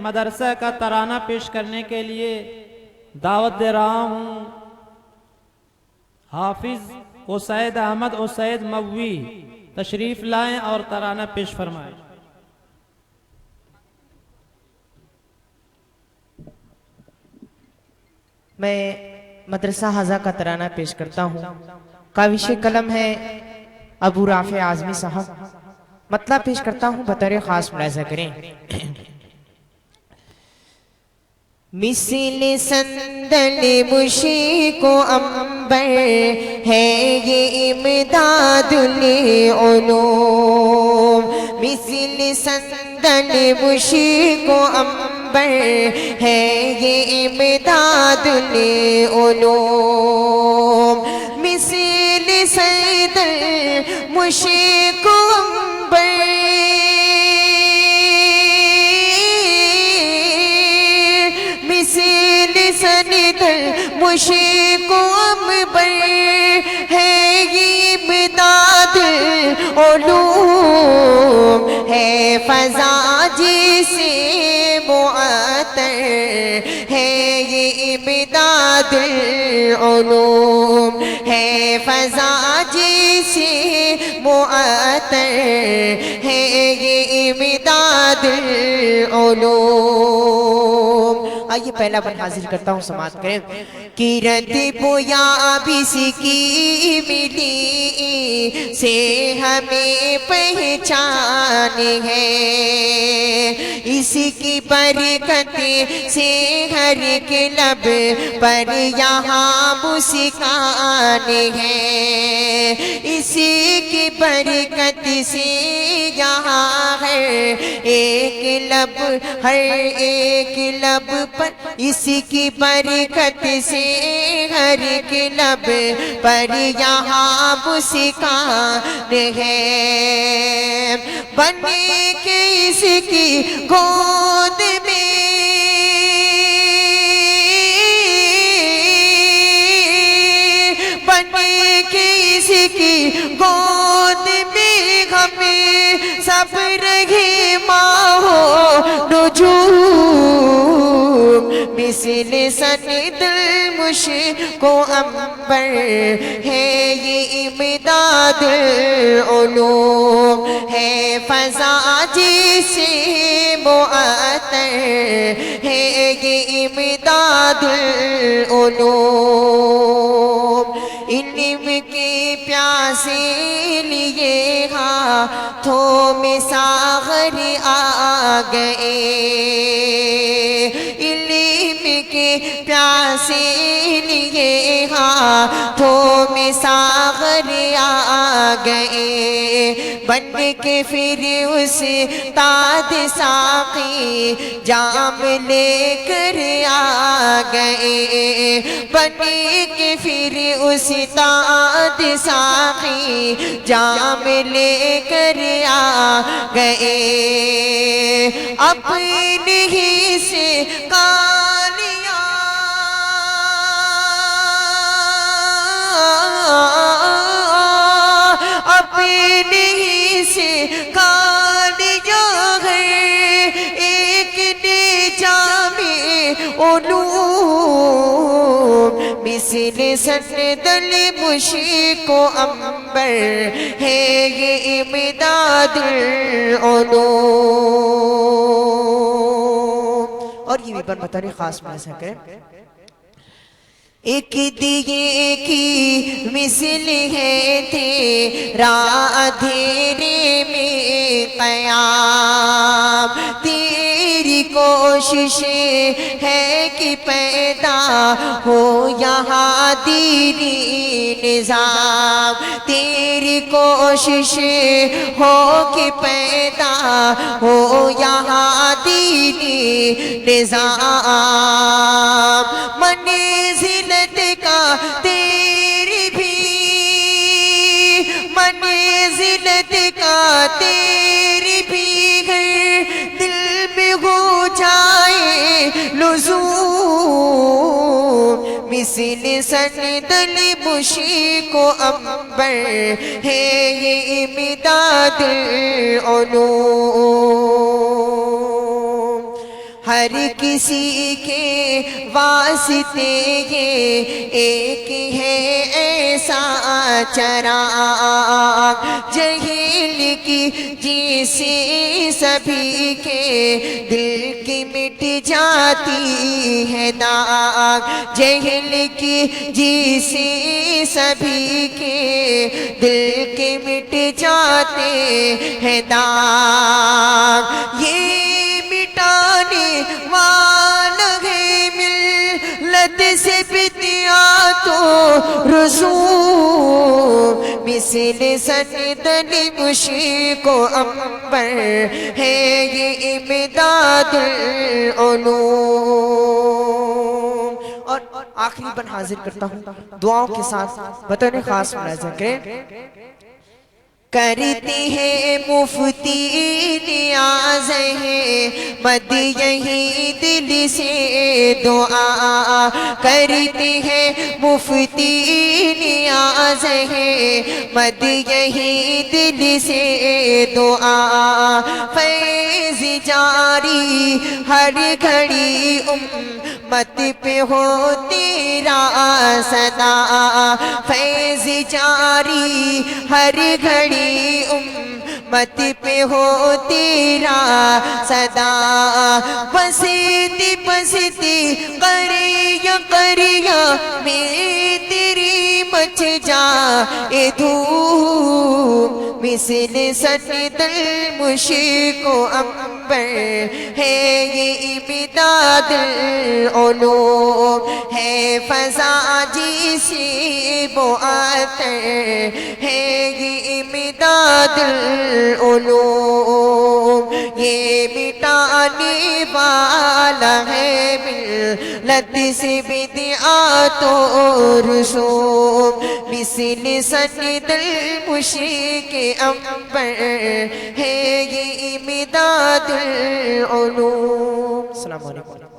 مدرسہ کا ترانہ پیش کرنے کے لیے دعوت دے رہا ہوں حافظ اسید احمد اسید موی، تشریف لائیں اور ترانہ پیش فرمائیں۔ میں مدرسہ حضا کا ترانہ پیش کرتا ہوں۔ کاوش قلم ہے ابو رافع اعظمی صاحب۔ مطلب پیش کرتا ہوں، بطور خاص ملاحظہ کریں۔ مثل سندل مشک و عنبر ہے یہ امداد العلوم، مثل سندل مشک و عنبر ہے یہ امداد العلوم، مثل سندل مشک و عنبر مشک و عنبر ہے یہ امداد علوم، ہے فضا جسے معطر ہے یہ امداد علوم، ہے فضا جسے معطر ہے یہ امداد علوم۔ آئیے پہلا بن حاضر کرتا ہوں، سماعت کریں۔ کرت پویا بس کی ملی سے ہمیں پہچان ہے، اس کی برکت سے ہر ایک لب پر یہاں مسکان ہے، اسی کی برکت سے یہاں ہر ایک لب پر اسی کی برکت سے ہر ایک لب پر یہاں مسکان ہے، بنے کے اس کی گود میں بنے کے اس کی گود میں ہمیں سب رہے ماہ و نجوم، مثل سند المشک و عنبر ہے یہ امداد العلوم، ہے فضا جسے معطر ہے یہ امداد العلوم، علم کے پیاسے لیے ہاتھوں میں ساغر آ گئے، علم کے پیاسے لیے ہاتھوں میں ساغر آ گئے، بن کے پھر اس تاد ساقی جام لے کر آ گئے، بن کے پھر اس تاد ساقی جام لے کر آ گئے، اپنے ہی سے کالیاں اپنے ہی سے کالیاں ہے ایک نے جامع علوم، مثل سند المشک و عنبر ہے یہ امداد العلوم۔ اور یہ بھی بطور خاص ملاحظہ کریں۔ ایک دیے کی مثل ہے تیرا اندھیرے میں قیام، تیری کوشش ہے کہ پیدا ہو یہاں دینی نظام، تیری کوشش ہو کہ پیدا ہو یہاں دینی نظام، منزلت کا تیری بھی منزلت کا تیری بھی گھر دل میں ہو جائے لزوم، مثل سند المشک و عنبر ہے یہ امداد العلوم، ہر کسی کے واسطے یہ ایک ہے ایسا چراغ، جہل کی جیسے سبھی کے دل کی مٹ جاتی ہے داغ، جہل کی جیسے سبھی کے دل کے مٹ جاتے ہیں داغ، یہ مٹانے والا ہے ملت سے بدعات و رسوم، مثل سند مشرق و عنبر ہے یہ امداد العلوم۔ اور آخری بن حاضر کرتا ہوں دعاؤں کے ساتھ، بطور خاص ملاحظہ کریں۔ کرتے ہیں مفتی نیاز ہے مد یہی دل سے دعا، کرتے ہیں مفتی نیاز ہے مد یہی دل سے دعا، فیض جاری ہر گھڑی امت پہ ہو تیرا صدا، فیض جاری ہر گھڑی امت پہ ہو تیرا صدا، بستی بستی قریہ قریہ میں تیری مچ جائے دھوم، مثل سند المشرق و عنبر ہے یہ امداد العلوم، ہے فضا جیسی معطر ہے یہ امداد العلوم، یہ مٹانے والا ہے ملت سے بدعات و رسوم، مثل سند المشرق عنبر ہے یہ امداد العلوم۔ السلام علیکم۔